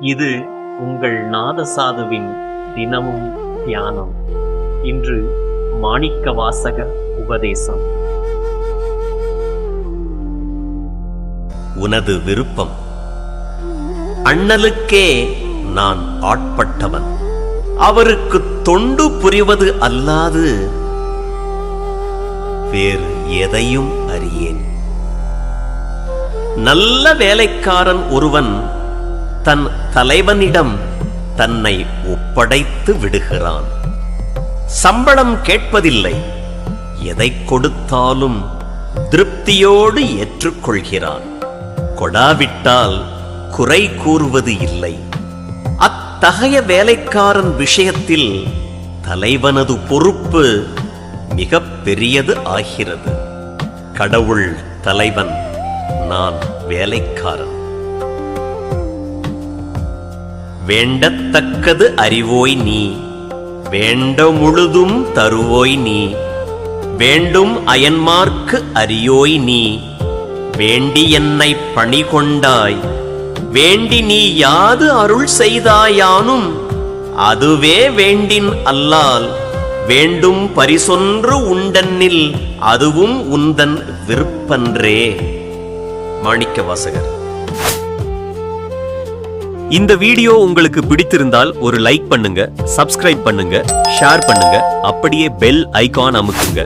இது உங்கள் நாதசாதுவின் தினமும் தியானம். இன்று மாணிக்கவாசக உபதேசம். உனது விருப்பம். அண்ணலுக்கே நான் ஆட்பட்டவன், அவருக்கு தொண்டு புரிவது அல்லாது வேறு எதையும் அறியேன். நல்ல வேலைக்காரன் ஒருவன் தன் தலைவனிடம் தன்னை ஒப்படைத்து விடுகிறான். சம்பளம் கேட்பதில்லை, எதை கொடுத்தாலும் திருப்தியோடு ஏற்றுக்கொள்கிறான். கொடாவிட்டால் குறை கூறுவது இல்லை. அத்தகைய வேலைக்காரன் விஷயத்தில் தலைவனது பொறுப்பு மிக பெரியது ஆகிறது. கடவுள் தலைவன், நான் வேலைக்காரன். வேண்டத்தக்கது அறிவோய் நீ, வேண்ட முழுதும் தருவோய் நீ. வேண்டும் அயன்மார்க்கு அறியோய் நீ, வேண்டி என்னை பணி கொண்டாய். வேண்டி நீ யாது அருள் செய்தாயானும் அதுவே வேண்டின் அல்லால். வேண்டும் பரிசொன்று உண்டன்னில் அதுவும் உந்தன் விருப்பன்றே. மாணிக்கவாசகர். இந்த வீடியோ உங்களுக்கு பிடித்திருந்தால் ஒரு லைக் பண்ணுங்க, சப்ஸ்கிரைப் பண்ணுங்க, ஷேர் பண்ணுங்க, அப்படியே பெல் ஐகான் அமுக்குங்க.